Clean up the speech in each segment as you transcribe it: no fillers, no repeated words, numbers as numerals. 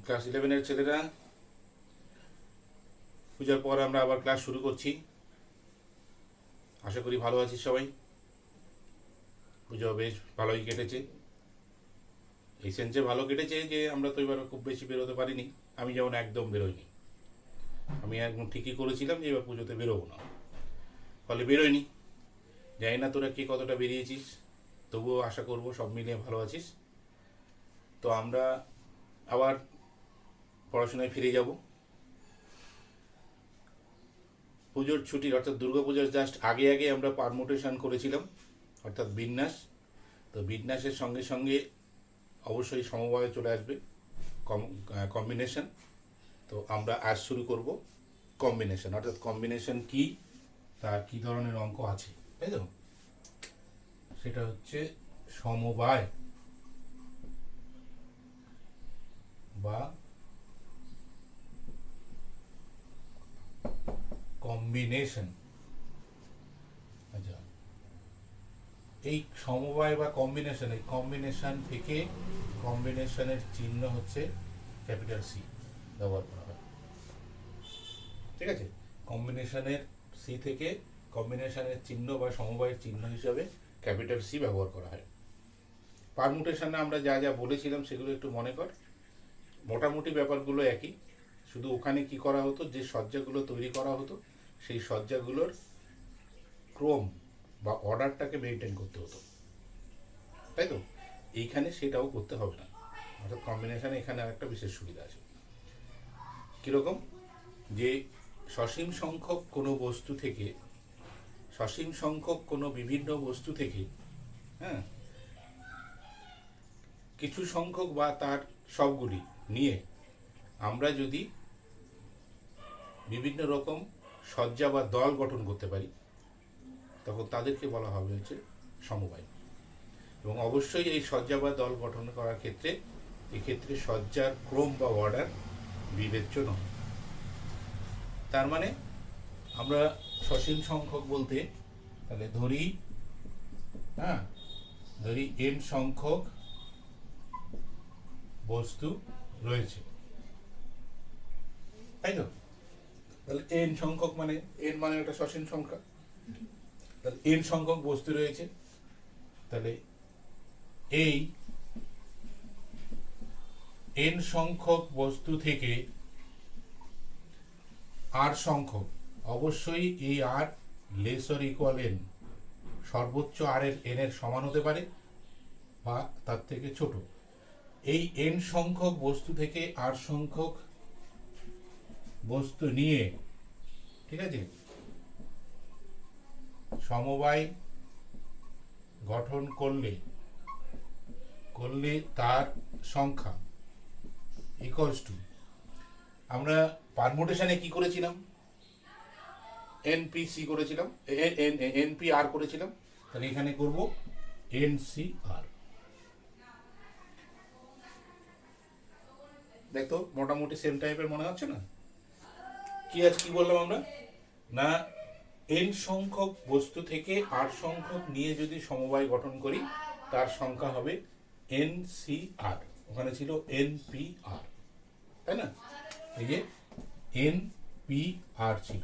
Class 11-এর ছেলেরা, পূজার পর আমরা আবার ক্লাস শুরু করছি। আশা করি ভালো আছিস সবাই। পুজো বেশ ভালোই কেটেছে। এই সেন্সে ভালো কেটেছে যে আমরা তো এবার খুব বেশি বেরোতে পারিনি। আমি যেমন একদম বেরোইনি। আমি একদম ঠিকই করেছিলাম যে এবার পুজোতে বেরোবো না, ফলে বেরোয়নি। জানি না তোরা কে কতটা বেরিয়েছিস, তবুও আশা করবো সব মিলিয়ে ভালো আছিস। তো আমরা আবার পড়াশোনায় ফিরে যাব। পুজোর ছুটির অর্থাৎ দুর্গাপূজার জাস্ট আগে আগে আমরা পারমুটেশন করেছিলাম, অর্থাৎ বিন্যাস। তো বিন্যাসের সঙ্গে সঙ্গে অবশ্যই সমবায় চলে আসবে কম্বিনেশন। তো আমরা আজ শুরু করব কম্বিনেশন, অর্থাৎ কম্বিনেশন কি, তার কি ধরনের অঙ্ক আছে, তাই তো? সেটা হচ্ছে সমবায় বা কম্বিনেশন। আচ্ছা, এই সমবায় বা কম্বিনেশন, এই কম্বিনেশন থেকে কম্বিনেশনের চিহ্ন হচ্ছে ক্যাপিটাল সি ব্যবহার করা হয়। ঠিক আছে, কম্বিনেশনের সি থেকে কম্বিনেশনের চিহ্ন বা সমবায়ের চিহ্ন হিসাবে ক্যাপিটাল সি ব্যবহার করা হয়। পারমুটেশনে আমরা যা যা বলেছিলাম সেগুলো একটু মনে কর। মোটামুটি ব্যাপারগুলো একই, শুধু ওখানে কি করা হতো, যে সজ্জাগুলো তৈরি করা হতো সেই সজ্জাগুলোর ক্রম বা অর্ডারটাকে মেনটেন করতে হতো, তাই তো? এইখানে সেটাও করতে হবে না। অর্থাৎ কম্বিনেশনে এখানে আরেকটা বিশেষ সুবিধা আছে। কীরকম? যে সসীম সংখ্যক কোনো বস্তু থেকে, সসীম সংখ্যক কোনো বিভিন্ন বস্তু থেকে, হ্যাঁ, কিছু সংখ্যক বা তার সবগুলি নিয়ে আমরা যদি বিভিন্ন রকম সজ্জা বা দল গঠন করতে পারি, তখন তাদেরকে বলা হবে হচ্ছে সমবায়। এবং অবশ্যই এই সজ্জা বা দল গঠন করার ক্ষেত্রে এক্ষেত্রে সজ্জার ক্রম বা অর্ডার বিবেচ্য নয়। তার মানে আমরা সসীম সংখ্যক বলতে তাহলে ধরি, হ্যাঁ, ধরি এন সংখ্যক বস্তু রয়েছে, তাই তো? তাহলে এন সংখ্যক মানে, এন মানে একটা সসীম সংখ্যা। তাহলে এন সংখ্যক বস্তু রয়েছে, তাহলে এই এন সংখ্যক বস্তু থেকে আর সংখ্যক, অবশ্যই এই আর লেস অর ইকুয়াল এন, সর্বোচ্চ আর এর এন এর সমান হতে পারে বা তার থেকে ছোট। এই এন সংখ্যক বস্তু থেকে আর সংখ্যক বস্তু নিয়ে, ঠিক আছে, সমবায় গঠন করলে তার সংখ্যা ইকুয়ালস টু, আমরা পারমুটেশনে কি করেছিলাম? এনপিসি করেছিলাম, এনপি আর করেছিলাম। তাহলে এখানে করব এনসি আর। দেখো মোটামুটি সেম টাইপের মনে হচ্ছে না? কি আজ কি বললাম আমরা? না, এন সংখ্যক বস্তু থেকে আর সংখ্যক নিয়ে যদি সমবায় গঠন করি তার সংখ্যা হবে এনসিআর। ওখানে ছিল এনপিআর, তাই না? এই যে এনপিআর ছিল,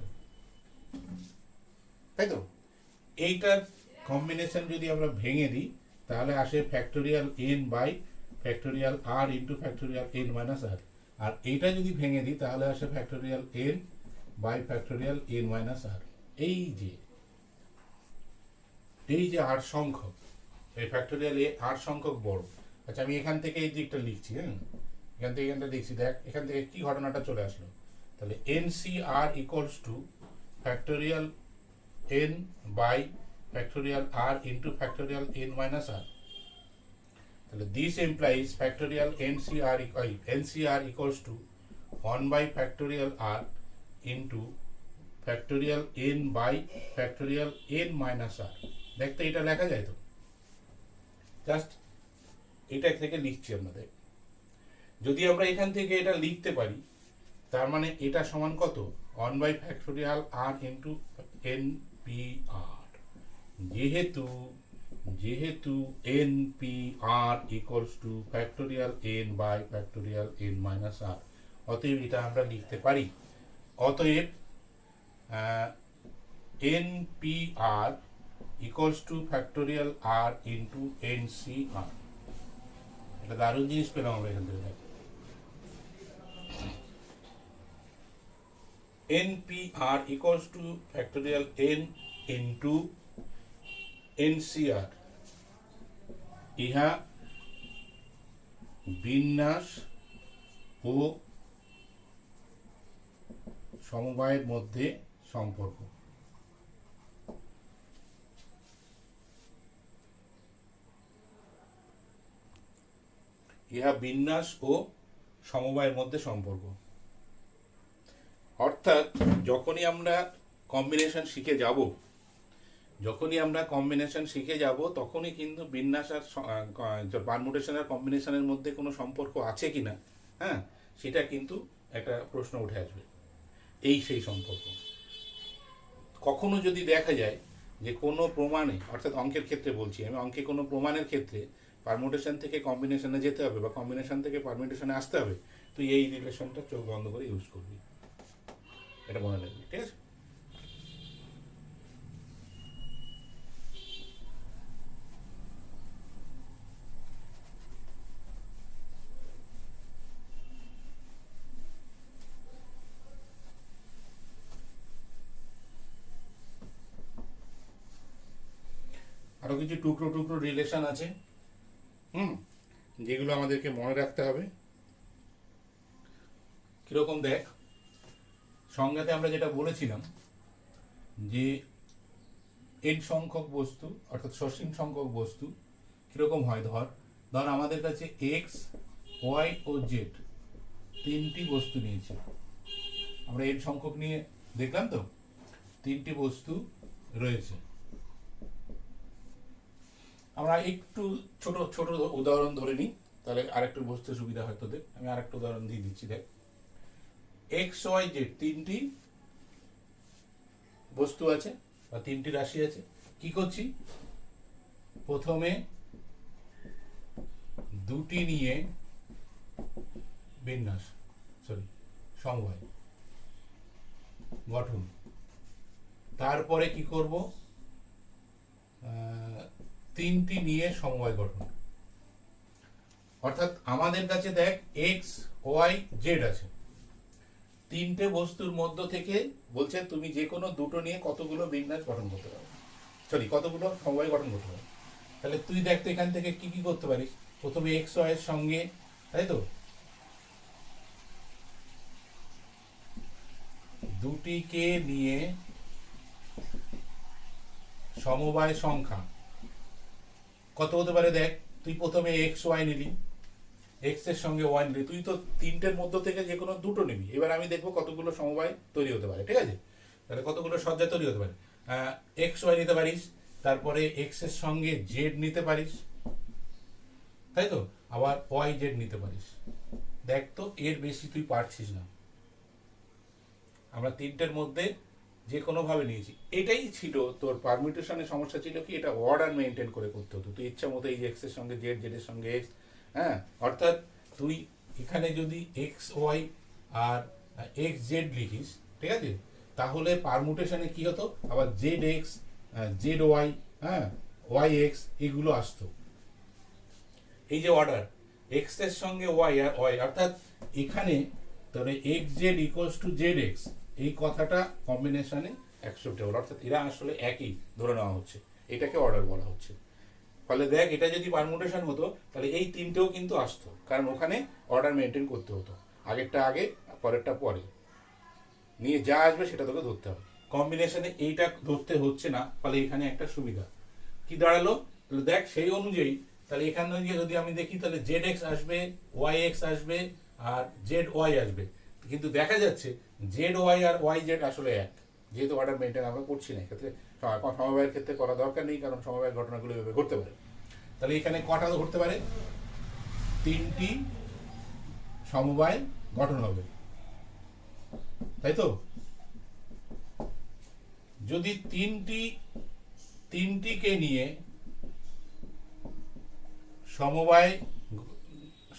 তাই তো? এইটার কম্বিনেশন যদি আমরা ভেঙে দিই তাহলে আসে factorial n by factorial r into factorial n minus r. আর এইটা যদি ভেঙে দিই তাহলে আসে factorial n by factorial n minus r. এই যে আর সংখ্যক, এই ফ্যাক্টোরিয়াল এ আর সংখ্যক বড়। আচ্ছা, আমি এখান থেকে এই দিকটা লিখছি, হ্যাঁ, এখান থেকে এখানটা লিখছি। দেখ এখান থেকে কি ঘটনাটা চলে আসলো। তাহলে n C r equals to factorial n by factorial r into factorial n minus r. তাহলে this implies factorial n C r equals to 1 by factorial r into factorial n by factorial n minus r. দেখতে এটা লেখা যায় তো? Just এটা থেকে লিখছি আপনাদের। যদি আমরা এখান থেকে এটা লিখতে পারি তার মানে এটা সমান কত? 1 by factorial r into n P r. যেহেতু যেহেতু n P r equals to factorial n by factorial n minus r, অতএব এটা আমরা লিখতে পারি, অতএব n P r equals to factorial r into n C r. এটা দারুণ জিনিস পেলাম আমরা এখান থেকে। N P r equals to factorial n into n C r, ইহা বিন্যাস ও সমবায়ের মধ্যে সম্পর্ক। ইহা বিন্যাস ও সমবায়ের মধ্যে সম্পর্ক। অর্থাৎ যখনই আমরা কম্বিনেশন শিখে যাব, তখনই কিন্তু বিন্যাস আর পারমুটেশন আর কম্বিনেশনের মধ্যে কোনো সম্পর্ক আছে কিনা, হ্যাঁ, সেটা কিন্তু একটা প্রশ্ন উঠে আসবে। এই সেই সম্পর্ক। কখনো যদি দেখা যায় যে কোনো প্রমাণে, অর্থাৎ অঙ্কের ক্ষেত্রে বলছি আমি, অঙ্কে কোনো প্রমাণের ক্ষেত্রে পারমুটেশন থেকে কম্বিনেশনে যেতে হবে বা কম্বিনেশন থেকে পারমুটেশনে আসতে হবে, তুই এই রিলেশনটা চোখ বন্ধ করে ইউজ করবি, এটা মনে রাখবি, ঠিক আছে? আরো কিছু টুকরো টুকরো রিলেশন আছে, যেগুলো আমাদেরকে মনে রাখতে হবে। কিরকম দেখ, সংজ্ঞাতে আমরা যেটা বলেছিলাম যে এন সংখ্যক বস্তু, অর্থাৎ সসীম সংখ্যক বস্তু কিরকম হয়, ধর আমাদের কাছে এক্স, ওয়াই ও জেড তিনটি বস্তু নিয়েছি আমরা। এন সংখ্যক নিয়ে দেখলাম তো, তিনটি বস্তু রয়েছে। আমরা একটু ছোট ছোট উদাহরণ ধরে নিই, তাহলে আরেকটু বুঝতে সুবিধা হয় তোদের। আমি আরেকটা উদাহরণ দিয়ে দিচ্ছি, দেখ। এক্স ওয়াই জেড তিনটি বস্তু আছে বা তিনটি রাশি আছে। কি করছি, প্রথমে দুটি নিয়ে বিন্যাস, সমবায় গঠন। তারপরে কি করব, তিনটি নিয়ে সমবায় গঠন। অর্থাৎ আমাদের কাছে দেখ এক্স ওয়াই জেড আছে, তিনটে বস্তুর মধ্য থেকে বলছে তুমি যে কোনো দুটো নিয়ে কতগুলো বিন্যাস গঠন করতে পারো, কতগুলো সমবায় গঠন করতে পারো। তাহলে তুই দেখ তো এখান থেকে কি কি করতে পারিস। প্রথমে এক্স ওয়াই এর সঙ্গে, তাই তো, দুটিকে নিয়ে সমবায় সংখ্যা কত হতে পারে দেখ। তুই প্রথমে এক্স ওয়াই নিলি, এক্স এর সঙ্গে ওয়াই নিলি, তুই তো তিনটের মধ্য থেকে যে কোনো দুটো নিবি। এবার আমি দেখবো কতগুলো সমবায় তৈরি হতে পারে, ঠিক আছে? তাহলে কতগুলো সজ্জা তৈরি হতে পারে। এক্স ওয়াই নিতে পারিস, তারপরে এক্স এর সঙ্গে জেড নিতে পারিস, তাই তো, আবার ওয়াই জেড নিতে পারিস। দেখ তো এর বেশি তুই পারছিস না। আমরা তিনটের মধ্যে যে কোনোভাবে নিয়েছি। এটাই ছিল তোর পারমিউটেশনের সমস্যা, ছিল কি এটা অর্ডার মেনটেন করে করতে হতো। তুই ইচ্ছা মতো এই যে এক্স এর সঙ্গে জেড, জেড এর সঙ্গে এক্স, হ্যাঁ, অর্থাৎ তুই এখানে যদি এক্স ওয়াই আর এক্স জেড লিখিস, ঠিক আছে, তাহলে পারমুটেশনে কি হতো, আবার জেড এক্স, জেড ওয়াই, হ্যাঁ, ওয়াই এক্স, এগুলো আসতো। এই যে অর্ডার এক্স এর সঙ্গে ওয়াই আর ওয়াই, অর্থাৎ এখানে তাহলে x Z equals to Z x, এই কথাটা কম্বিনেশনে অ্যাকসেপ্টেবল, অর্থাৎ এরা আসলে একই ধরে নেওয়া হচ্ছে, এটাকে অর্ডার বলা হচ্ছে। ফলে দেখ এটা যদি পারমুটেশন হতো তাহলে এই তিনটেও কিন্তু আসতো, কারণ ওখানে অর্ডার মেনটেন করতে হতো, আগেরটা আগে পরেরটা পরে, নিয়ে যা আসবে সেটা তোকে ধরতে হবে। কম্বিনেশনে এইটা ধরতে হচ্ছে না, ফলে এখানে একটা সুবিধা কি দাঁড়ালো, তাহলে দেখ সেই অনুযায়ী, তাহলে এখানে যদি আমি দেখি তাহলে জেড এক্স আসবে, ওয়াই এক্স আসবে আর জেড ওয়াই আসবে। কিন্তু দেখা যাচ্ছে জেড ওয়াই আর ওয়াই জেড আসলে এক, যেহেতু অর্ডার মেনটেন আমরা করছি না এক্ষেত্রে। সমবায়ের ক্ষেত্রে করা দরকার নেই, কারণ সমবায়ের ঘটনাগুলো এভাবে ঘটতে পারে। তাহলে এখানে কটা ঘটতে পারে, তিনটি সমবায় গঠন হবে, তাই তো। যদি তিনটিকে নিয়ে সমবায়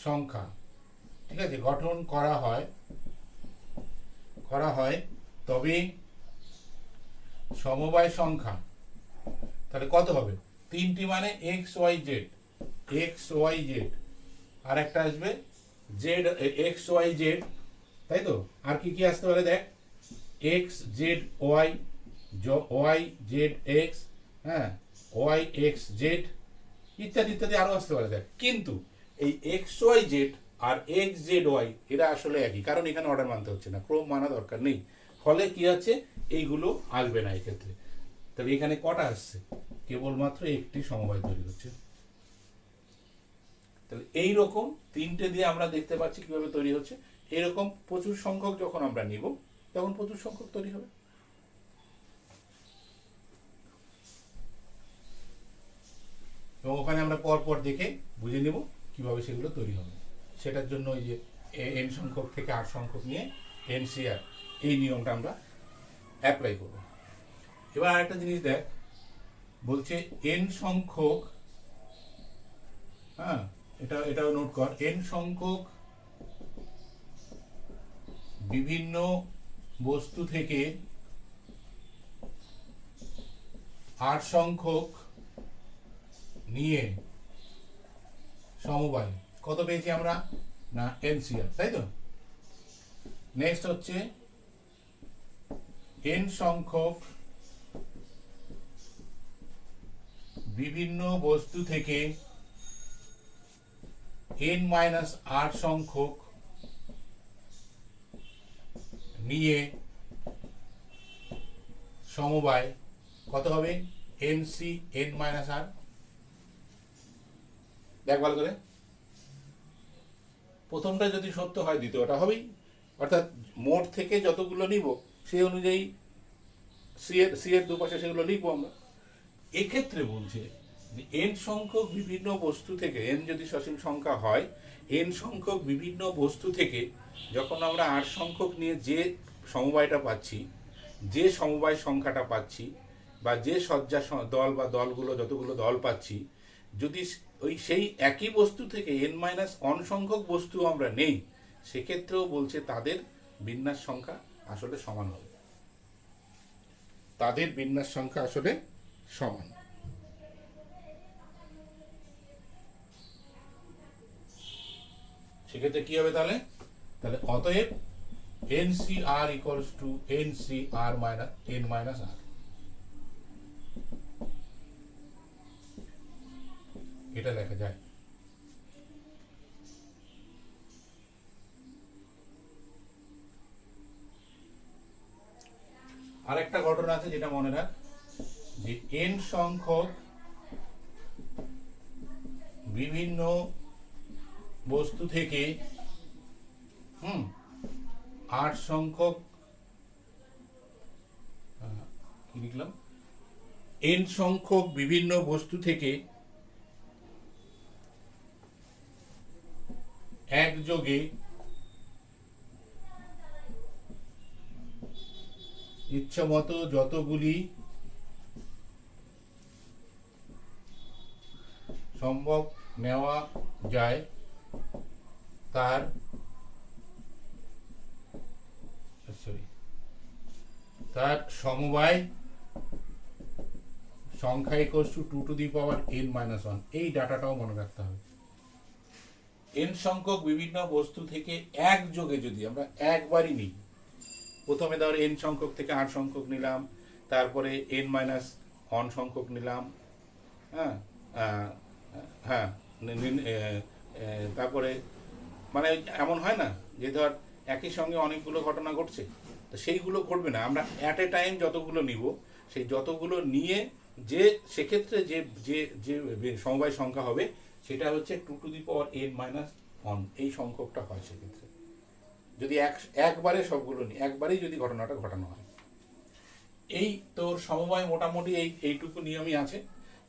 সংখ্যা, ঠিক আছে, গঠন করা হয় তবে সমবায় সংখ্যা তাহলে কত হবে? তিনটি মানে এক্স ওয়াই জেড, আর একটা আসবে জেড, এক্স ওয়াই জেড, তাই তো? আর কি কি আসতে পারে দেখ, x z y, y z x, হ্যাঁ, ওয়াই এক্স জেড ইত্যাদি ইত্যাদি আরো আসতে পারে দেখ। কিন্তু এই এক্স ওয়াই জেড আর এক্স জেড ওয়াই এরা আসলে একই, কারণ এখানে অর্ডার মানতে হচ্ছে না, ক্রম মানা দরকার নেই, ফলে কি আছে, এইগুলো আসবে না এক্ষেত্রে। তবে এখানে কটা আসছে? কেবলমাত্র একটি সমবায় তৈরি হচ্ছে। তাহলে এইরকম তিনটে দিয়ে আমরা দেখতে পাচ্ছি কিভাবে তৈরি হচ্ছে। এরকম প্রচুর সংখ্যক যখন আমরা নিব তখন প্রচুর সংখ্যক তৈরি হবে। এবং ওখানে আমরা পর দেখে বুঝে নেব কিভাবে সেগুলো তৈরি হবে। সেটার জন্য ওই যে এন সংখ্যক থেকে আর সংখ্যক নিয়ে এনসিআর এই নিয়মটা আমরা অ্যাপ্লাই করব। এবার আরেকটা জিনিস দেখ, বলছে এন সংখ্যক, হ্যাঁ, এটাও নোট কর, এন সংখ্যক বিভিন্ন বস্তু থেকে আর সংখ্যক নিয়ে সমবায় কত পেয়েছি আমরা? না, এনসিআর, তাই তো? নেক্সট হচ্ছে এন সংখ্যক বিভিন্ন বস্তু থেকে এন মাইনাস আর সংখ্যক নিয়ে সমবায় কত হবে? এনসি এন মাইনাস আর। দেখ ভালো করে, প্রথমটা যদি সত্য হয় দ্বিতীয়টা হবেই, অর্থাৎ মোট থেকে যতগুলো নিব সেই অনুযায়ী সি এর দুপাশে সেগুলো লিখবো আমরা। এক্ষেত্রে বলছে এন সংখ্যক বিভিন্ন বস্তু থেকে, এন যদি সসীম সংখ্যা হয়, এন সংখ্যক বিভিন্ন বস্তু থেকে যখন আমরা আর সংখ্যক নিয়ে যে সমবায়টা পাচ্ছি, যে সমবায় সংখ্যাটা পাচ্ছি, বা যে সজ্জা দল বা দলগুলো যতগুলো দল পাচ্ছি, যদি ওই সেই একই বস্তু থেকে এন মাইনাস অন সংখ্যক বস্তু আমরা নেই, সেক্ষেত্রেও বলছে তাদের বিন্যাস সংখ্যা আসলে সমান হবে। তাদের বিন্যাস সংখ্যা আসলে সমান। সেক্ষেত্রে কি হবে তাহলে? অতএব NCR equals to NCR minus N minus R। এটা লেখা যায়। আরেকটা ঘটনা আছে যেটা মনে রাখ, যে n সংখ্যক বিভিন্ন বস্তু থেকে r সংখ্যক কি লিখলাম, n সংখ্যক বিভিন্ন বস্তু থেকে একযোগে ইচ্ছামতো যতগুলি সম্ভব নেওয়া যায় তার সমবায় সংখ্যা equals to 2 to the power n minus 1। এই ডাটাটাও মনে রাখতে হবে। n সংখ্যক বিভিন্ন বস্তু থেকে একযোগে যদি আমরা একবারই নিই, প্রথমে ধর n সংখ্যক থেকে r সংখ্যক নিলাম, তারপরে n মাইনাস 1 সংখ্যক নিলাম, তারপরে মানে এমন হয় না যে ধর একই সঙ্গে অনেকগুলো ঘটনা ঘটছে, তো সেইগুলো ঘটবে না। আমরা অ্যাট এ টাইম যতগুলো নিব, সেই যতগুলো নিয়ে যে সেক্ষেত্রে যে যে যে সমবায় সংখ্যা হবে সেটা হচ্ছে 2 to the power n minus 1 এই সংখ্যকটা হয়। সেক্ষেত্রে যদি একবারে সবগুলো নিই, একবারেই যদি ঘটনাটা ঘটানো হয়, এই তোর সমবায় মোটামুটি এইটুকু নিয়মই আছে।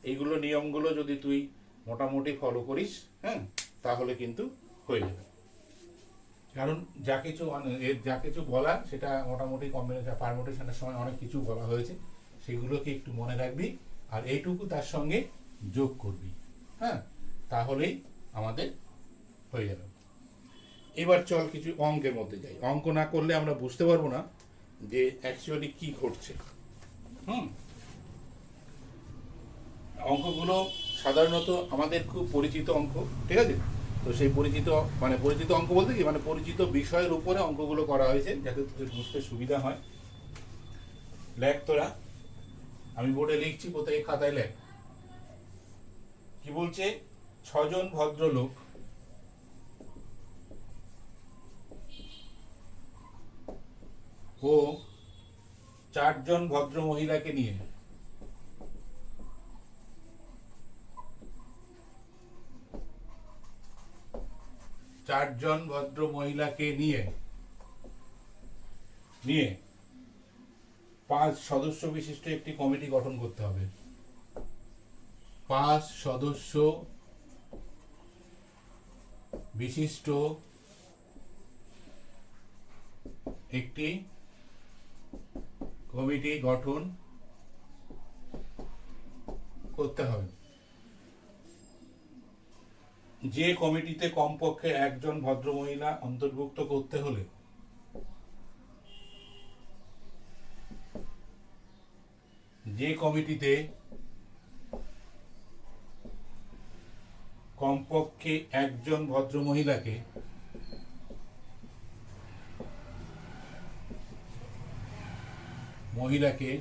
এইগুলো নিয়মগুলো যদি তুই মোটামুটি ফলো করিস, তাহলে কিন্তু হয়ে যাবে। কারণ যা কিছু বলা সেটা মোটামুটি কম্বিনেশন পারমুটেশনের সময় অনেক কিছু বলা হয়েছে, সেগুলোকে একটু মনে রাখবি আর এইটুকু তার সঙ্গে যোগ করবি। তাহলেই আমাদের হয়ে যাবে। এবার চল কিছু অঙ্কের মধ্যে যাই। অঙ্ক না করলে আমরা বুঝতে পারবো না যে অ্যাকচুয়ালি কি ঘটছে। অঙ্কগুলো সাধারণত আমাদের খুব পরিচিত অঙ্ক, ঠিক আছে? তো সেই পরিচিত পরিচিত অঙ্ক বলতে কি পরিচিত বিষয়ের উপরে অঙ্কগুলো করা হয়েছে যাতে তোদের বুঝতে সুবিধা হয়। লেখ তোরা, আমি বোর্ডে লিখছি, প্রত্যেকে খাতায় লেখ। কি বলছে? 6 জন ভদ্রলোক ও 4 জন ভদ্র মহিলাকে নিয়ে নিয়ে 5 সদস্য বিশিষ্ট একটি কমিটি গঠন করতে হবে। 5 সদস্য বিশিষ্ট একটি কমিটি গঠন করতে হবে, যে কমিটিতে কমপক্ষে একজন ভদ্রমহিলা অন্তর্ভুক্ত করতে হলে মহিলাকে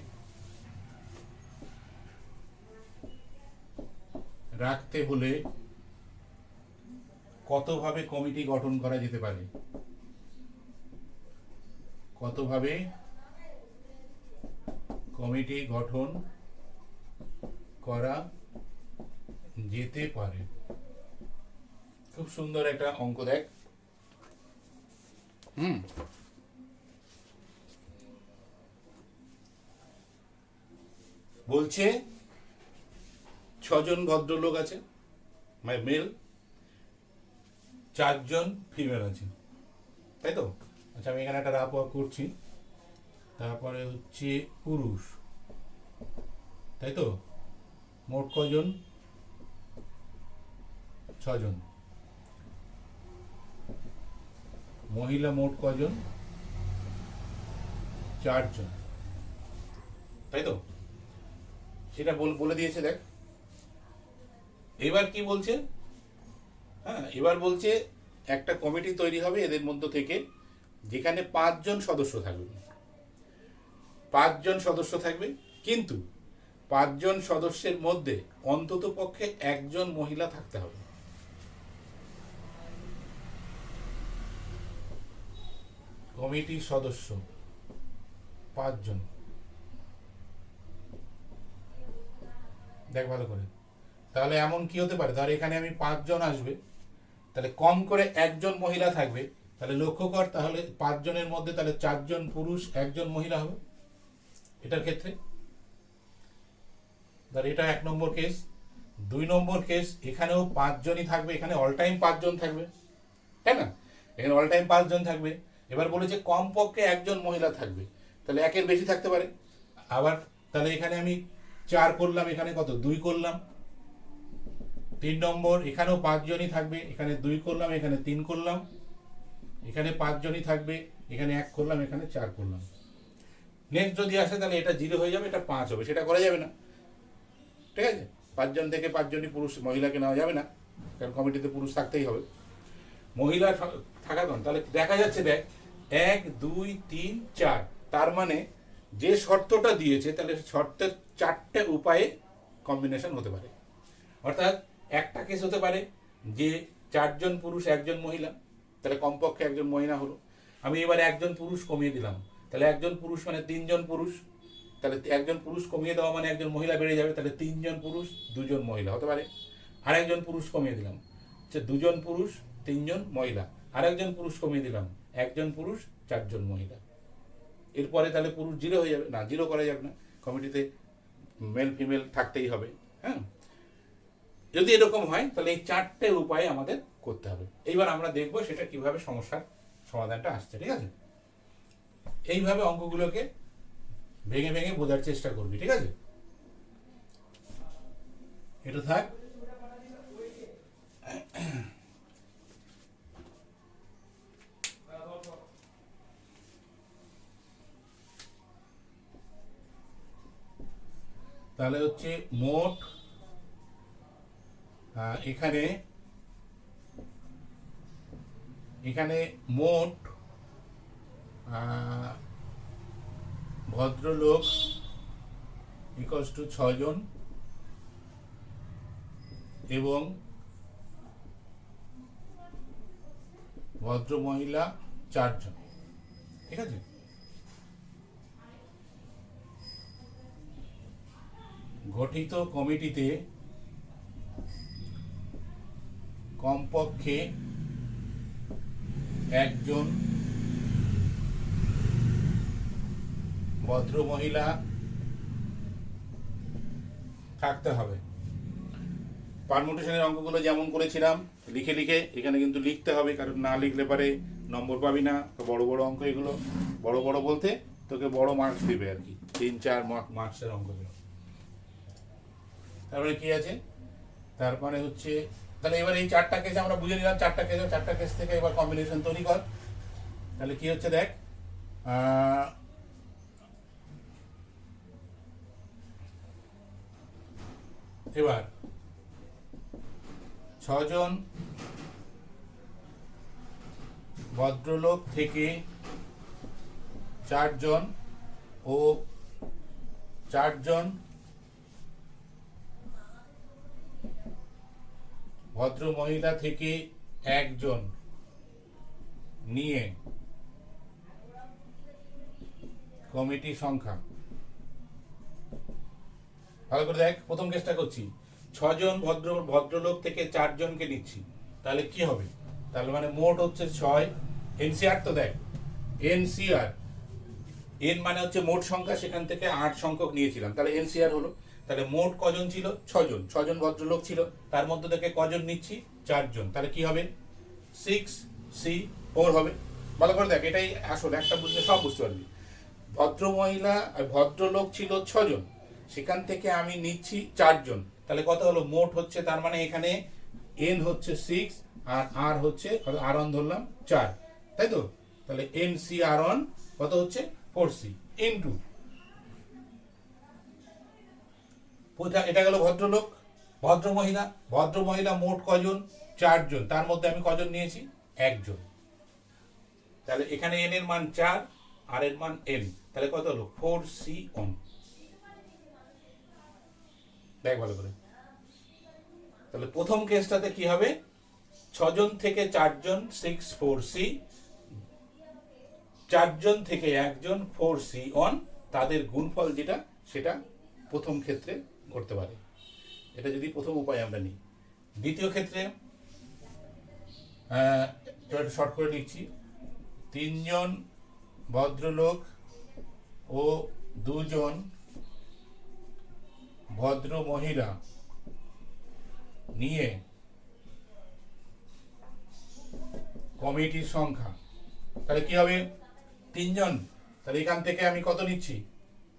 রাখতে হলে কতভাবে কমিটি গঠন করা যেতে পারে? খুব সুন্দর একটা অঙ্ক, দেখ। বলছে 6 জন ভদ্রলোক আছে, মেল, 4 জন ফিমেল আছে, তাই তো? আচ্ছা, আমি এখানে একটা রাফ ওয়ার্ক করছি। তারপরে হচ্ছে পুরুষ, তাই তো? মোট কজন? 6 জন। মহিলা মোট কজন? 4 জন, তাই তো? সেটা বলে দিয়েছে, দেখ। এবার কি বলছে? এবার বলছে একটা কমিটি তৈরি হবে এদের মধ্য থেকে, যেখানে 5 জন সদস্য থাকবে। 5 জন সদস্য থাকবে, কিন্তু 5 জন সদস্যের মধ্যে অন্তত পক্ষে একজন মহিলা থাকতে হবে। কমিটির সদস্য 5 জন, দেখ ভালো করে। তাহলে এমন কি হতে পারে? ধর এখানে আমি 5 জন আসবে, তাহলে কম করে একজন মহিলা থাকবে। তাহলে লক্ষ্য কর, তাহলে 5 জনের মধ্যে তাহলে 4 জন পুরুষ, 1 জন মহিলা হবে এটার ক্ষেত্রে। ধর এটা 1 নম্বর কেস। 2 নম্বর কেস, এখানেও 5 জনই থাকবে, এখানে অল টাইম 5 জন থাকবে, তাই না? এখানে অল টাইম 5 জন থাকবে। এবার বলেছে কমপক্ষে একজন মহিলা থাকবে, তাহলে 1-এর বেশি থাকতে পারে। আবার তাহলে এখানে আমি 4 করলাম, এখানে কত? 2 করলাম। 3 নম্বর, এখানেও 5 জনই থাকবে, এখানে 2 করলাম, এখানে 3 করলাম। এখানে 5 জনই থাকবে, এখানে 1 করলাম, এখানে 4 করলাম। নেক্সট যদি আসে তাহলে এটা 0 হয়ে যাবে, এটা 5 হবে। সেটা করা যাবে না, ঠিক আছে? 5 জন থেকে 5 জনই পুরুষ, মহিলাকে নেওয়া যাবে না, কারণ কমিটিতে পুরুষ থাকতেই হবে। মহিলা থাকার কারণ তাহলে দেখা যাচ্ছে, দেখ, 1 2 3 4, তার মানে যে শর্তটা দিয়েছে তাহলে শর্তের 4টে উপায়ে কম্বিনেশন হতে পারে। অর্থাৎ একটা কেস হতে পারে যে 4 জন পুরুষ 1 জন মহিলা, তাহলে কমপক্ষে 1 জন মহিলা হলো। আমি এবার 1 জন পুরুষ কমিয়ে দিলাম, তাহলে 1 জন পুরুষ মানে 3 জন পুরুষ, তাহলে 1 জন পুরুষ কমিয়ে দেওয়া মানে 1 জন মহিলা বেড়ে যাবে, তাহলে 3 জন পুরুষ 2 জন মহিলা হতে পারে। আর 1 জন পুরুষ কমিয়ে দিলাম, 2 জন পুরুষ 3 জন মহিলা। আর 1 জন পুরুষ কমিয়ে দিলাম, 1 জন পুরুষ 4 জন মহিলা। এরপরে তাহলে পুরুষ 0 হয়ে যাবে না, 0 করা যাবে না, কমিটিতে মেল ফিমেল থাকতেই হবে। যদি এরকম হয় তাহলে এই 4টে উপায় আমাদের করতে হবে। এইবার আমরা দেখবো সেটা কিভাবে সমস্যার সমাধানটা আসছে, ঠিক আছে? এইভাবে অঙ্কগুলোকে ভেঙে ভেঙে বোঝার চেষ্টা করবি, ঠিক আছে? এটা থাক। তাহলে হচ্ছে মোট এখানে এখানে মোট ভদ্রলোক ইকুয়ালস টু 6 জন এবং ভদ্র মহিলা 4 জন। ঠিক আছে, গঠিত কমিটিতে কমপক্ষে একজন ভদ্র মহিলা থাকতে হবে। পারমুটেশনের অঙ্কগুলো যেমন করেছিলাম লিখে লিখে এখানে কিন্তু লিখতে হবে, কারণ না লিখলে পারে নম্বর পাবি না। তো বড় বড় অঙ্ক এগুলো, বড় বড় বলতে তোকে বড় মার্কস দেবে আর কি, 3-4 মার্কসের অঙ্কগুলো। তারপরে কি আছে, তারপরে হচ্ছে তাহলে এবার এই 4টা কেস আমরা বুঝে নিলাম। 4টা কেস থেকে এবার কম্বিনেশন তৈরি কর। তাহলে কি হচ্ছে দেখ, এবার 6 জন ভদ্রলোক থেকে 4 জন ও 4 জন ভদ্র মহিলা থেকে 1 জন নিয়ে কমিটি সংখ্যা। ভালো করে দেখ, প্রথম কেসটা করছি, 6 জন ভদ্রলোক থেকে 4 জনকে নিচ্ছি, তাহলে কি হবে? তাহলে মানে মোট হচ্ছে 6। এনসিআর তো দেখ, এনসিআর এন মানে হচ্ছে মোট সংখ্যা, সেখান থেকে 8 সংখ্যক নিয়েছিলাম, তাহলে এনসিআর হলো। তাহলে মোট কজন ছিল? 6 জন। 6 জন ভদ্রলোক ছিল, তার মধ্যে থেকে কজন নিচ্ছি? 4 জন। তাহলে কি হবে? 6C4 হবে। ভালো করে দেখ, এটাই আসলে একটা বুঝলে সব বুঝতে পারবি। ভদ্র মহিলা আর ভদ্রলোক ছিল 6 জন, সেখান থেকে আমি নিচ্ছি 4 জন, তাহলে কত হলো? মোট হচ্ছে, তার মানে এখানে এন হচ্ছে 6 আর আর হচ্ছে আর অন ধরলাম 4, তাই তো? তাহলে এনসি আর অন কত হচ্ছে? 4C ইনটু, এটা গেল ভদ্রলোক। ভদ্র মহিলা মোট কজন? 4 জন, তার মধ্যে আমি কজন নিয়েছি? 1 জন। তাহলে এখানে এন এর মান 4 আর এর মান এন, তাহলে কত হলো? 4C on. দেখ ভালো করে, তাহলে প্রথম কেসটাতে কি হবে? 6 জন থেকে 4 জন 6-4C, 4 জন থেকে 1 জন 4C অন, তাদের গুণফল যেটা সেটা প্রথম ক্ষেত্রে করতে পারে। এটা যদি প্রথম উপায় আমরা নিই। দ্বিতীয় ক্ষেত্রে একটু শর্ট করে লিখছি, 3 জন ভদ্রলোক ও 2 জন ভদ্র মহিলা নিয়ে কমিটির সংখ্যা। তাহলে কি হবে? 3 জন, তাহলে এখান থেকে আমি কত নিচ্ছি?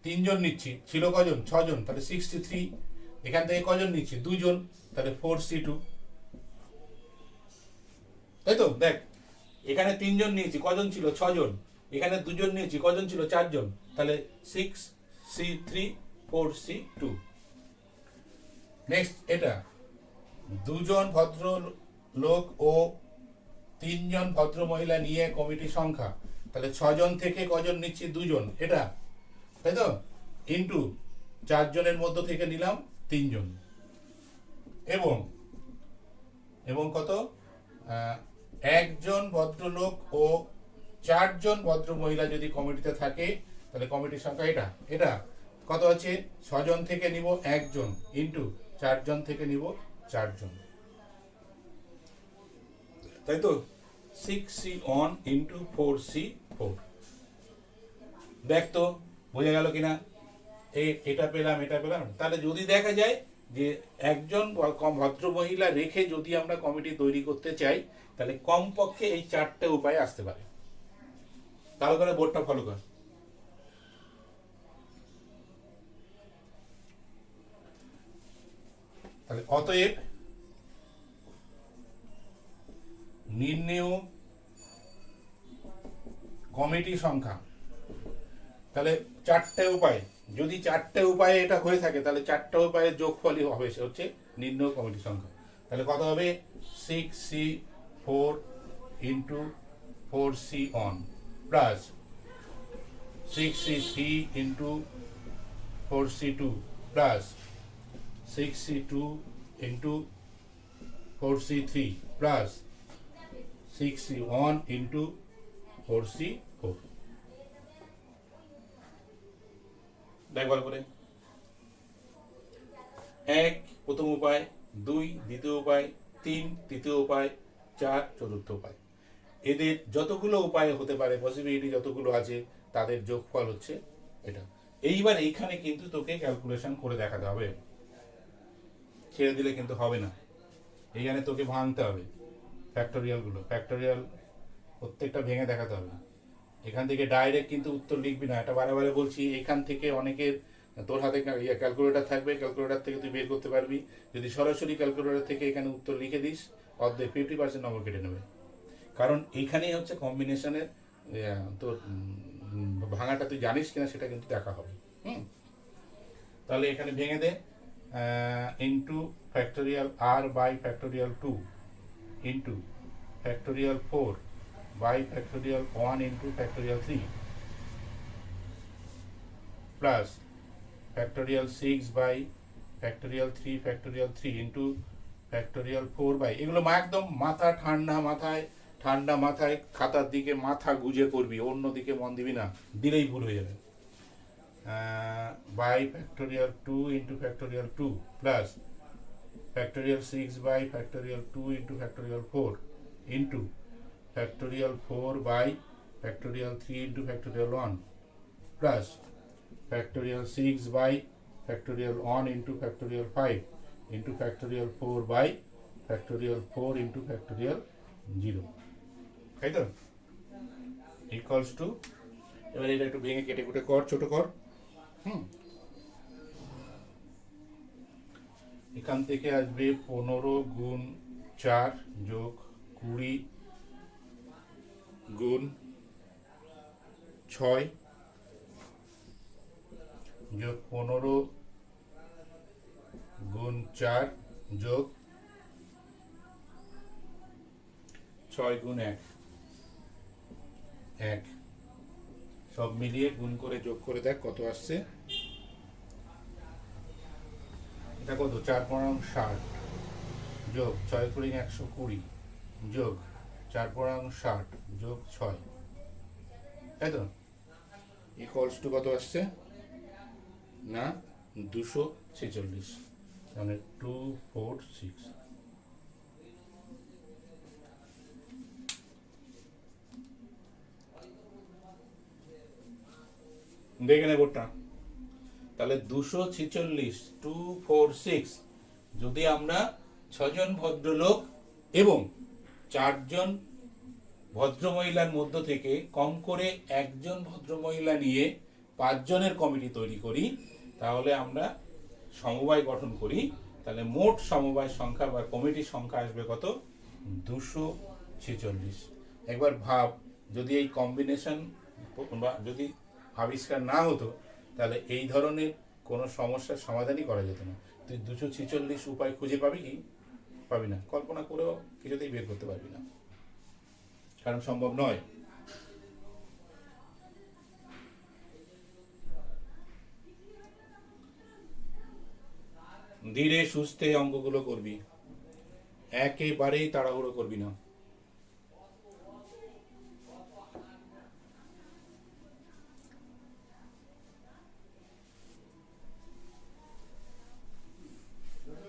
3 জন নিচ্ছি, ছিল কজন? 6 জন, তাহলে 63। এখান থেকে কজন নিচ্ছি? 2 জন, তাহলে 4C2, তাই তো? দেখ, এখানে 3 জন নিয়েছি, কজন ছিল? 6 জন। এখানে 2 জন নিয়েছি, কজন ছিল? 4 জন, তাহলে 6C3 4C2। নেক্সট, এটা 2 জন ভদ্র লোক ও 3 জন ভদ্র মহিলা নিয়ে কমিটি সংখ্যা, তাহলে 6 জন থেকে কজন নিচ্ছি? 2 জন, এটা, তাই তো? ইন্টু 4 জনের মধ্য থেকে নিলাম 3 জন, এবং কত? 1 জন ভদ্রলোক ও 4 জন ভদ্র মহিলা যদি কমিটিতে থাকে, তাহলে কমিটির সংখ্যা এটা কত আছে? 6 জন থেকে নিব 1 জন ইন্টু 4 জন থেকে নিব 4 জন, তাই তো? 6C on into 4C4। দেখ তো বোঝা গেল কিনা? এটা পেলাম। তাহলে যদি দেখা যায় যে একজন ভদ্র মহিলা রেখে যদি আমরা কমিটি তৈরি করতে চাই, তাহলে কমপক্ষে এই 4টে উপায় আসতে পারে। ভালো করে বোর্ডটা ফলো কর। তাহলে অতএব নির্ণেয় কমিটি সংখ্যা। তাহলে চারটে উপায়, যদি চারটে উপায়ে এটা হয়ে থাকে তাহলে চারটে উপায়ের যোগফলই হবে সে হচ্ছে নির্ণেয় কমিটি সংখ্যা। তাহলে কত হবে 6C4 into 4C1 plus 6C3 into 4C2 plus 6C2 into 4C3 plus 6C1 into 4C4। দেখ ভালো করে। 1 প্রথম উপায়, 2 দ্বিতীয় উপায়, 3 তৃতীয় উপায়, 4 চতুর্থ উপায়। এদের যতগুলো উপায় হতে পারে, পসিবিলিটি যতগুলো আছে, তাদের যোগফল হচ্ছে এটা। এইবার এইখানে কিন্তু তোকে ক্যালকুলেশন করে দেখাতে হবে, ছেড়ে দিলে কিন্তু হবে না। এইখানে তোকে ভাঙতে হবে ফ্যাক্টোরিয়ালগুলো, ফ্যাক্টোরিয়াল প্রত্যেকটা ভেঙে দেখাতে হবে। এখান থেকে ডাইরেক্ট কিন্তু উত্তর লিখবি না, এটা বারে বারে বলছি। এখান থেকে অনেকের তোর হাতে ক্যালকুলেটর থাকবে, ক্যালকুলেটর থেকে তুই বের করতে পারবি। যদি সরাসরি ক্যালকুলেটর থেকে এখানে উত্তর লিখে দিস, অর্ধেক 50% নম্বর কেটে নেবে। কারণ এইখানেই হচ্ছে কম্বিনেশনের তোর ভাঙাটা তুই জানিস কিনা সেটা কিন্তু দেখা হবে। তাহলে এখানে ভেঙে দে, into factorial r by factorial 2 into factorial 4 by factorial 1 into factorial 3 plus factorial 6 by factorial 3 factorial 3 into factorial 4 by, এগুলো একদম মাথা ঠান্ডা মাথায় খাতার দিকে মাথা গুজে করবি, অন্য দিকে মন দিবি না, দিলেই ভুল হয়ে যাবে। by factorial 2 into factorial 2 plus factorial 6 by factorial 2 into factorial 4 into factorial 4 by factorial 3 into factorial 1 plus factorial 6 by factorial 1 into factorial 5 into factorial 4 by factorial 4 into factorial 0, তাই তো? ইকুয়ালস টু, এবার এটা একটু ভেঙে কেটে কুটে কর, ছোট কর। এখান থেকে আসবে 15 গুণ 4 যোগ 20 গুণ 6 যোগ 15 গুণ 4 যোগ 6 গুণ 1, সব মিলিয়ে গুণ করে যোগ করে দেখ কত আসছে। এটা কত? 4 60 যোগ 6 কুড়ি 120 যোগ 4 60 যোগ 6, তাই তো? ইকুয়ালস টু কত আসছে না 246, মানে 246। দেখে নে বোর্ডটা। তাহলে 246 246 যদি আমরা 6 জন ভদ্রলোক এবং 4 জন ভদ্রমহিলার মধ্য থেকে কম করে একজন ভদ্রমহিলা নিয়ে 5 জনের কমিটি তৈরি করি, তাহলে আমরা সমবায় গঠন করি, তাহলে মোট সমবায় সংখ্যা বা কমিটির সংখ্যা আসবে কত? 246। একবার ভাব, যদি এই কম্বিনেশন বা যদি আবিষ্কার না হতো তাহলে এই ধরনের কোনো সমস্যার সমাধানই করা যেত না। তুই 246 উপায় খুঁজে পাবি কি? পাবি না। কল্পনা করেও কিছুতেই বের করতে পারবি না, কারণ সম্ভব নয়। ধীরে সুস্থে অঙ্কগুলো করবি, একেবারেই তাড়াহুড়ো করবি না।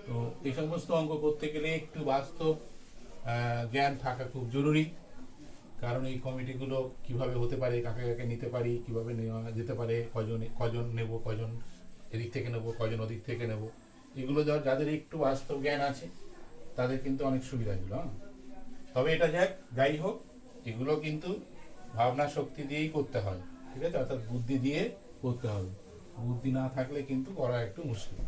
তো এই সমস্ত অঙ্ক করতে গেলে একটু বাস্তব জ্ঞান থাকা খুব জরুরি। কারণ এই কমিটিগুলো কিভাবে হতে পারে, কাকে কাকে নিতে পারি, কিভাবে নেওয়া যেতে পারে, কজন নেব, কজন এদিক থেকে নেব, কজন ওদিক থেকে নেব, এগুলো যাদের একটু বাস্তব জ্ঞান আছে তাদের কিন্তু অনেক সুবিধা এগুলো। তবে এটা যাই হোক, এগুলো কিন্তু ভাবনা শক্তি দিয়েই করতে হয়, ঠিক আছে? অর্থাৎ বুদ্ধি দিয়ে করতে হবে। বুদ্ধি না থাকলে কিন্তু করা একটু মুশকিল।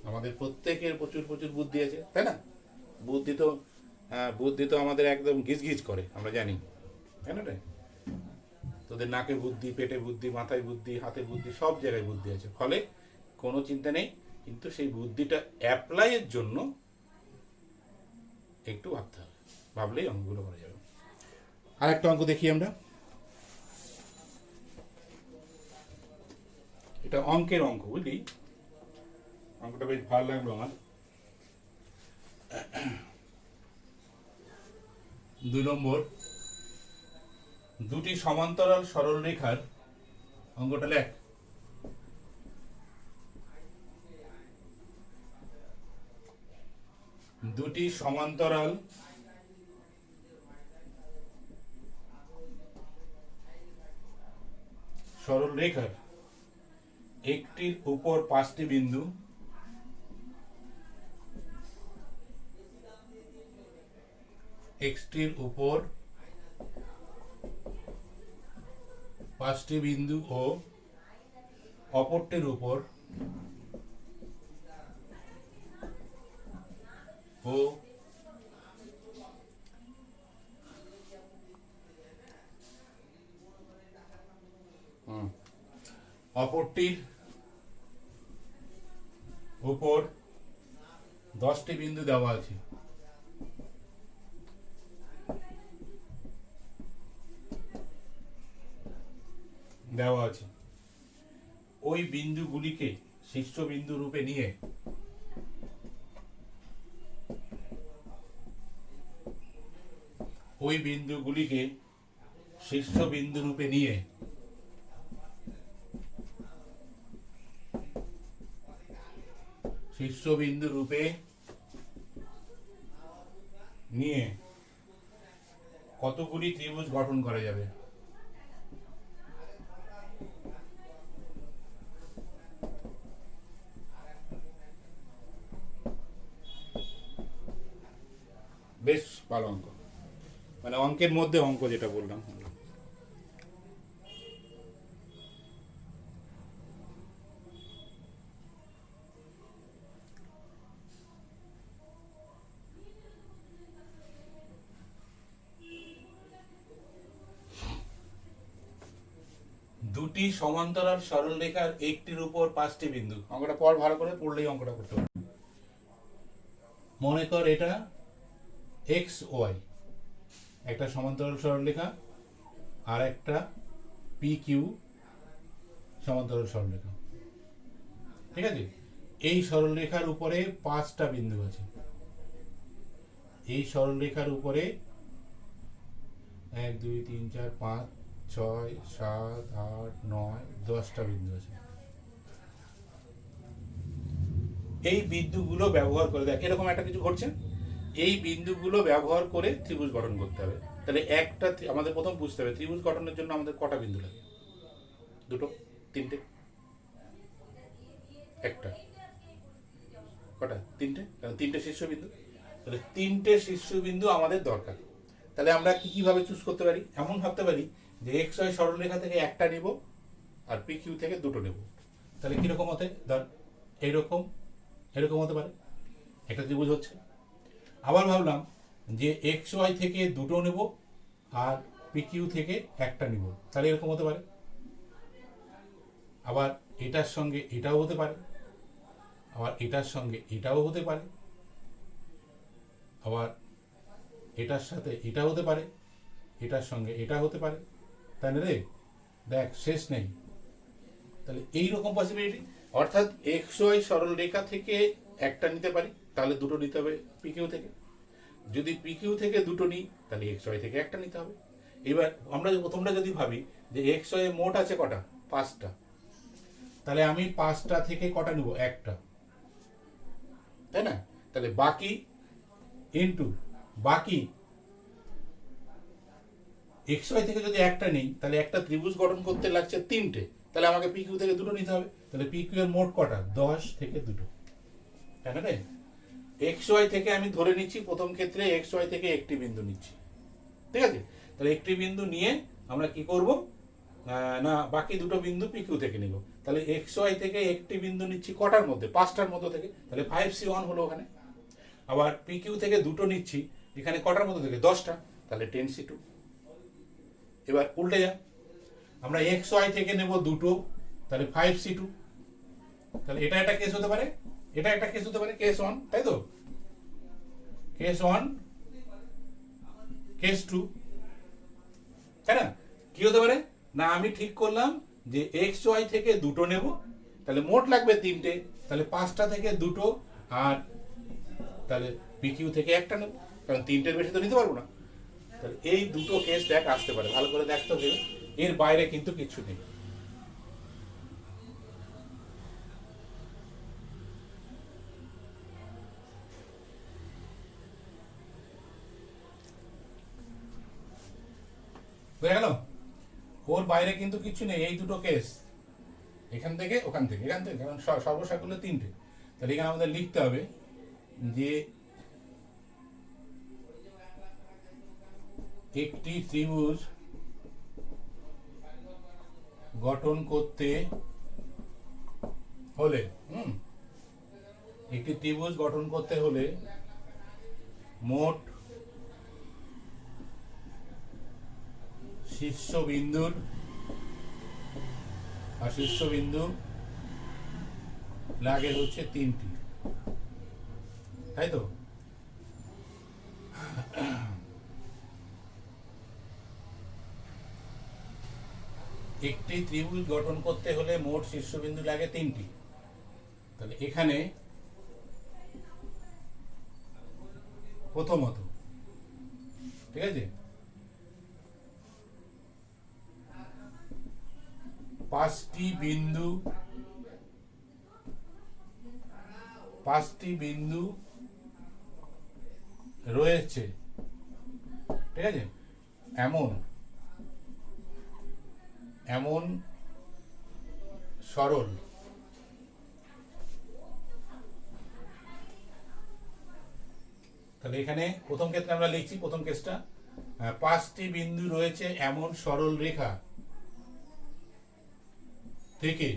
আমাদের প্রত্যেকের প্রচুর প্রচুর বুদ্ধি আছে, তাই না? বুদ্ধি তো বুদ্ধি তো আমাদের একদম গিজগিজ করে, আমরা জানি, তাই না রে? তোদের নাকে বুদ্ধি, পেটে বুদ্ধি, মাথায় বুদ্ধি, হাতে বুদ্ধি, সব জায়গায় বুদ্ধি আছে, ফলে কোনো চিন্তা নেই, কিন্তু সেই বুদ্ধিটা অ্যাপ্লাইয়ের জন্য একটু ভাবতে হবে, ভাবলেই অঙ্কগুলো করা যাবে। আর একটা অঙ্ক দেখি আমরা, এটা অঙ্কের অঙ্ক, বুঝলি? অঙ্কটা বেশ ভালো লাগলো আমার। 2 নম্বর, দুটি সমান্তরাল সরল রেখার অঙ্কটা লেখ। দুটি সমান্তরাল সরল রেখার একটির উপর 5টি বিন্দু, একটির উপর 5টি বিন্দু ও অপরটির উপর ও অপরটির উপর 10টি বিন্দু দেওয়া আছে। ওই বিন্দুগুলিকে শীর্ষবিন্দু রূপে নিয়ে শীর্ষবিন্দু রূপে নিয়ে কতগুলি ত্রিভুজ গঠন করা যাবে? বেশ ভালো অঙ্ক, মানে অঙ্কের মধ্যে অঙ্ক যেটা বললাম। দুটি সমান্তরাল সরল রেখার একটির উপর 5টি বিন্দু, অঙ্কটা পড়, ভালো করে পড়লেই অঙ্কটা করতে পারবে। মনে কর এটা এক্স ওয়াই, একটা সমান্তরাল সরলরেখা আর একটা পি কিউ সমান্তরাল সরলরেখা, ঠিক আছে? এই সরলরেখার উপরে 5টা বিন্দু আছে। এই সরলরেখার উপরে 1 2 3 4 5 6 7 8 9 10টা বিন্দু আছে। এই বিন্দুগুলো ব্যবহার করে, দেখ এরকম একটা কিছু ঘটছে, এই বিন্দুগুলো ব্যবহার করে ত্রিভুজ গঠন করতে হবে। তাহলে একটা আমাদের প্রথম বুঝতে হবে ত্রিভুজ গঠনের জন্য আমাদের কটা বিন্দু লাগে? 2, 3টে, একটা, কটা? 3টে, কারণ 3টে শীর্ষবিন্দু। তাহলে 3টে শীর্ষবিন্দু আমাদের দরকার। তাহলে আমরা কিভাবে চুজ করতে পারি? এমন ভাবতে পারি যে এক্স ওয়াই সরলরেখা থেকে একটা নেব আর পি কিউ থেকে 2টো নেব। তাহলে কিরকম হতে, ধর এইরকম, এরকম হতে পারে, একটা ত্রিভুজ হচ্ছে। আবার ভাবলাম যে এক্স ওয়াই থেকে 2টো নেব আর পি কিউ থেকে একটা নিব, তাহলে এরকম হতে পারে। আবার এটার সঙ্গে এটাও হতে পারে, আবার এটার সঙ্গে এটাও হতে পারে, আবার এটার সাথে এটা হতে পারে, এটার সঙ্গে এটা হতে পারে, তাই না রে? দেখ শেষ নেই। তাহলে এইরকম পসিবিলিটি, অর্থাৎ এক্স ওয়াই সরল রেখা থেকে একটা নিতে পারি, তাহলে 2টো নিতে হবে পি কিউ থেকে। যদি পি কিউ থেকে 2টো নিই তাহলে এক্স ওয়াই থেকে একটা নিতে হবে। এবার আমরা প্রথমটা যদি ভাবি যে এক্স ওয়াই মোট আছে কটা? 5টা, তাহলে আমি 5টা থেকে কটা নিব? একটা, তাই না? তাহলে বাকি ইন্টু বাকি এক্স ওয়াই থেকে যদি একটা নেই তাহলে একটা ত্রিভুজ গঠন করতে লাগছে 3টে, তাহলে আমাকে পি কিউ থেকে 2টো নিতে হবে। তাহলে পি কিউ এর মোট কটা? 10 থেকে 2টো, তাই না রে? এক্স ওয়াই থেকে আমি ধরে নিচ্ছি প্রথম ক্ষেত্রে এক্স ওয়াই থেকে একটি বিন্দু নিচ্ছি, ঠিক আছে? তাহলে একটি বিন্দু নিয়ে আমরা কি করব না বাকি 2টো বিন্দু পি কিউ থেকে নিব। তাহলে এক্স ওয়াই থেকে একটি বিন্দু নিচ্ছি কটার মধ্যে? 5টার মধ্যে থেকে, তাহলে 5C1 হলো ওখানে। আবার পি কিউ থেকে 2টো নিচ্ছি এখানে কটার মতো থেকে 10টা, তাহলে 10c2। এবার উল্টে যা, আমরা এক্স ওয়াই থেকে নেব দুটো, তাহলে 5c2। তাহলে এটা একটা কেস হতে পারে, এটা একটা কেস হতে পারে, কেস 1, তাই তো? কেস 1, কেস 2, তাই না? কি হতে পারে না, আমি ঠিক করলাম যে এক্স ওয়াই থেকে দুটো নেব, তাহলে মোট লাগবে 3টে, তাহলে 5টা থেকে দুটো, আর তাহলে পিকিউ থেকে একটা নেব, কারণ 3টের বেশি তো নিতে পারবো না। তাহলে এই দুটো কেস দেখ আসতে পারে, ভালো করে দেখতে হবে, এর বাইরে কিন্তু কিছু নেই। বুঝে গেল? ওর বাইরে কিন্তু কিছু নেই, এই দুটো কেস, এখান থেকে ওখান থেকে, এখান থেকে, কারণ সর্বসাকুল্য 3টে। তাহলে এখানে আমাদের লিখতে হবে যে একটি ত্রিভুজ গঠন করতে হলে, একটি ত্রিভুজ গঠন করতে হলে মোট শীর্ষবিন্দুর আর শীর্ষবিন্দু লাগে হচ্ছে 3টি, তাই তো? একটি ত্রিভুজ গঠন করতে হলে মোট শীর্ষবিন্দু লাগে 3টি। তাহলে এখানে প্রথমত, ঠিক আছে, পাঁচটি বিন্দু রয়েছে, ঠিক আছে, এমন সরল তাহলে এখানে প্রথম ক্ষেত্রে আমরা লিখছি, প্রথম কেসটা, 5টি বিন্দু রয়েছে এমন সরল রেখা থেকে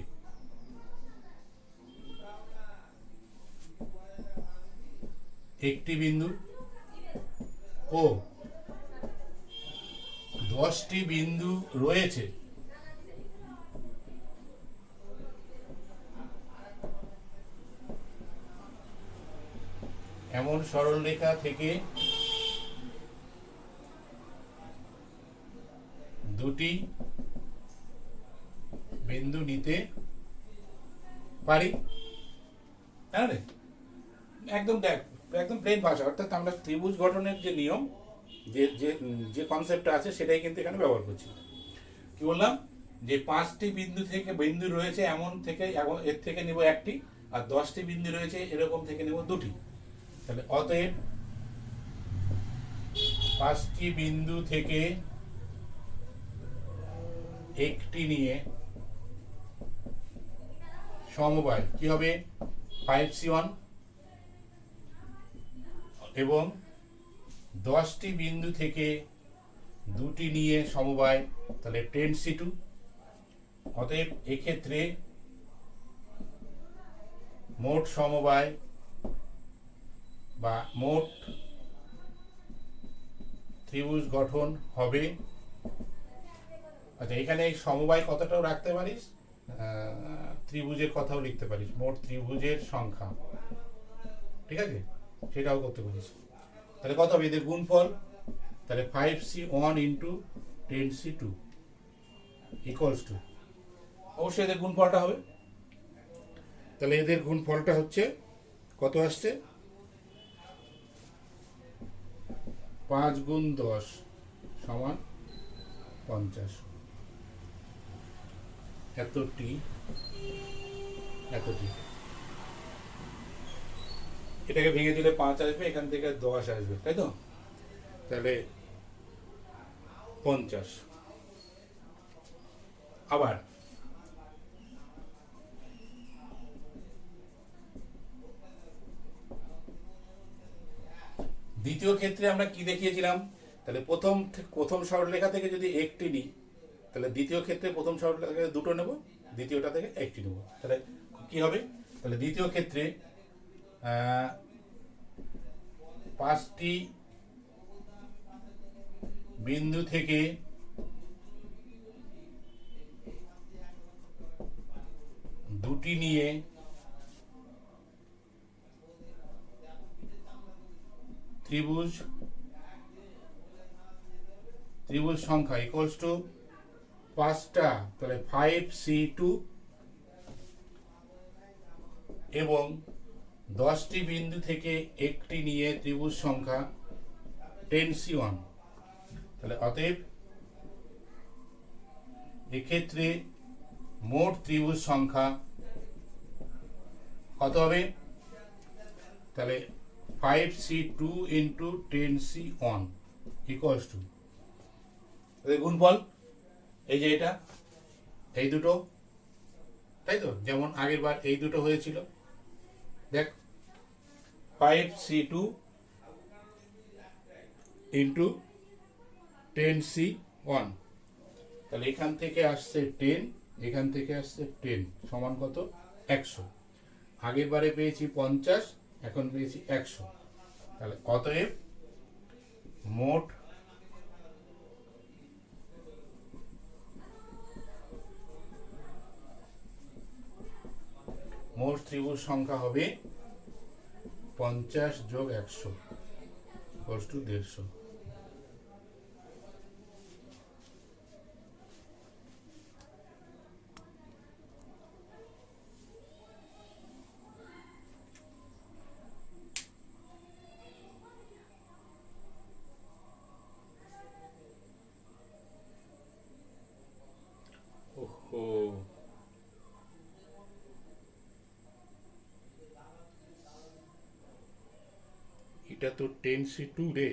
একটি বিন্দু ও 10টি বিন্দু রয়েছে এমন সরলরেখা থেকে দুটি বিন্দু নিতে পারি। হ্যাঁ রে, একদম দেখ, একদম প্লেন ভাষা, অর্থাৎ আমরা ত্রিভুজ গঠনের যে নিয়ম, যে যে যে কনসেপ্টটা আছে সেটাই কিন্তু এখানে ব্যবহার করছি। কি বললাম, যে 5টি বিন্দু রয়েছে এমন থেকে, এর থেকে নেব একটি, আর 10টি বিন্দু রয়েছে এরকম থেকে নেব দুটি। তাহলে অতএব 5টি বিন্দু থেকে একটি নিয়ে সমবায় কি হবে, 5c1, এবং 10টি বিন্দু থেকে দুটি নিয়ে সমবায়, তাহলে 10c2। অতএব এক্ষেত্রে মোট সমবায় বা মোট ত্রিভুজ গঠন হবে, আচ্ছা এখানে এই সমবায় কথাটাও রাখতে পারিস, ত্রিভুজের কথাও লিখতে পারিস, মোট ত্রিভুজের সংখ্যা, ঠিক আছে, সেটাও করতে পারিস। তাহলে কত হবে এদের গুণফল, তাহলে 5c1 into 10c2 equals to, অবশ্যই এদের গুণফলটা হবে। তাহলে এদের গুণফলটা হচ্ছে কত আসছে, 5 গুণ 10 সমান 50, এতটি এটাকে ভেঙে দিলে 5 আসবে, এখান থেকে 10 আসবে, তাই তো? তাহলে 50। আবার দ্বিতীয় ক্ষেত্রে আমরা কি দেখিয়েছিলাম, তাহলে প্রথম সরলরেখা থেকে যদি একটি নিই, তাহলে দ্বিতীয় ক্ষেত্রে প্রথম সরলরেখা থেকে দুটো নেব, দ্বিতীয়টা থেকে একটি নেব, তাহলে কি হবে, তাহলে দ্বিতীয় ক্ষেত্রে 5টি বিন্দু থেকে দুটি নিয়ে ত্রিভুজ সংখ্যা ইকুয়ালস টু 5টা, তাহলে 5C2 এবং 10টি বিন্দু থেকে একটি নিয়ে ত্রিভুজ সংখ্যা 10C1। তাহলে অতএব এক্ষেত্রে মোট ত্রিভুজ সংখ্যা কত হবে? তাহলে 5C2 into 10C1 equals to গুণফল এই যে এটা এই দুটো, তাই তো, যেমন আগের বার এই দুটো হয়েছিল। দেখ 5C2 ইন্টু 10C1, তাহলে এখান থেকে আসছে 10, এখান থেকে আসছে 10 সমান কত? 100। আগের বারে পেয়েছি 50, এখন পেয়েছি 100। তাহলে অতএব মোট ত্রিভুজ সংখ্যা হবে 50 যোগ 100 ইকুয়ালস টু 150। ওহো, এটা তো 10C2 রে।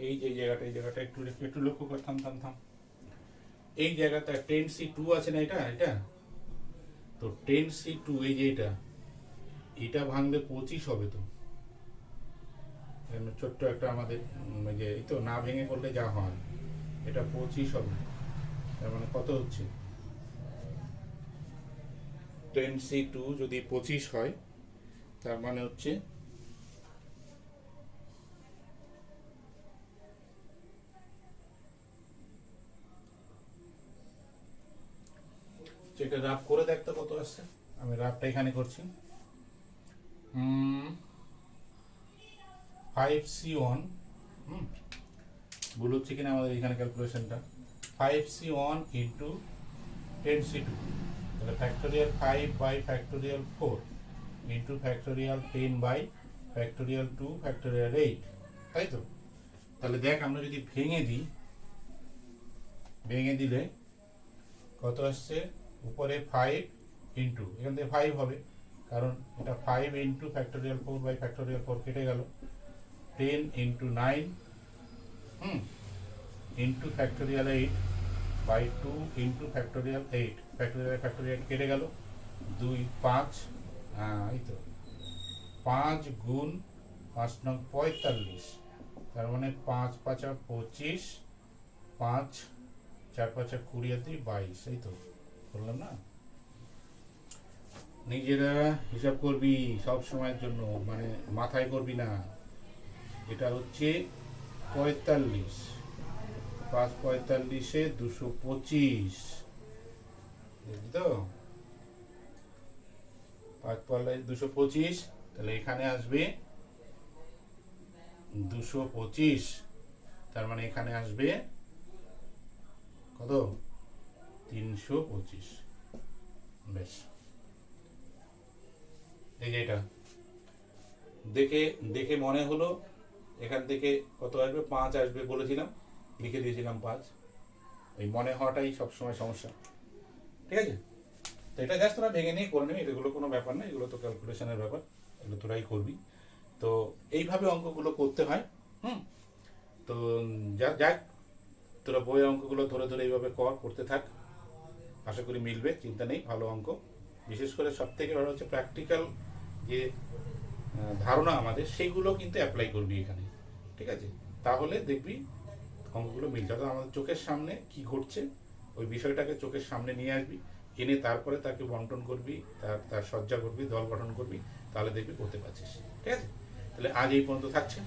এই যে জায়গাটা একটু লক্ষ্য কর, থাম। এই জায়গাটা 10C2 আছে না, এটা তো 10C2, এই যে এটা ভাঙলে 25 হবে। তো ছোট্ট একটা আমাদের যে এই তো না ভেঙে করলে যা হয়, এটা 25 হবে। তার মানে কত হচ্ছে? 10C2 যদি 25 হয়, তার মানে হচ্ছে এটা রাফ করে দেখতে কত আসছে। আমি রাফটা এখানে করছি। 5C1 ভুল হচ্ছে কিনা আমাদের এখানে ক্যালকুলেশনটা। 5C1 ইন্টু 10C2, তাহলে factorial 5 by factorial 4 into factorial 10 by factorial 2 factorial 8, তাই তো। তাহলে দেখ আমরা যদি ভেঙে দিলে কত আসছে? উপরে 5 ইন্টু, এখান থেকে 5 হবে, কারণ এটা 5 ইন্টু ফ্যাক্টোরিয়াল 4 বাই ফ্যাক্টোরিয়াল 4 কেটে গেল। 10 into 9 into factorial 8 by 2 into factorial 8, factorial কেটে গেল। 2 5, এই তো 5 গুণ 5 নং 45, তার মানে 5 5 25, 5 4 5 20 22, এই তো বললাম না। নিজেরা হিসাব করবি সব সময়ের জন্য, মানে মাথায় করবি না। এটা হচ্ছে 45, 5 45-এ 225, বুঝলি তো? 5 45 225, তাহলে এখানে আসবে 225, তার মানে এখানে আসবে কত? 325। বেশ, এই যে এটা দেখে মনে হলো এখান থেকে কত আসবে? 5 আসবে বলেছিলাম, লিখে দিয়েছিলাম 5। ওই মনে হওয়াটাই সবসময় সমস্যা, ঠিক আছে? তো এটা জাস্ট তোরা ভেঙে নিয়ে করে নেবে, এগুলো কোনো ব্যাপার না, এগুলো তো ক্যালকুলেশনের ব্যাপার, এগুলো তোরাই করবি। তো এইভাবে অঙ্কগুলো করতে হয়। তো যাক, তোরা বইয়ের অঙ্কগুলো ধরে এইভাবে করতে থাক, আশা করি মিলবে, চিন্তা নেই, ভালো অঙ্ক। বিশেষ করে সব থেকে ভালো হচ্ছে প্র্যাকটিক্যাল যে ধারণা আমাদের, সেইগুলো কিন্তু অ্যাপ্লাই করবি এখানে, ঠিক আছে? তাহলে দেখবি অঙ্কগুলো মিলছে। অর্থাৎ আমাদের চোখের সামনে কি ঘটছে, ওই বিষয়টাকে চোখের সামনে নিয়ে আসবি, এনে তারপরে তাকে বন্টন করবি, তার সজ্জা করবি, দল গঠন করবি, তাহলে দেখবি করতে পারছিস, ঠিক আছে? তাহলে আজ এই পর্যন্ত থাকছে।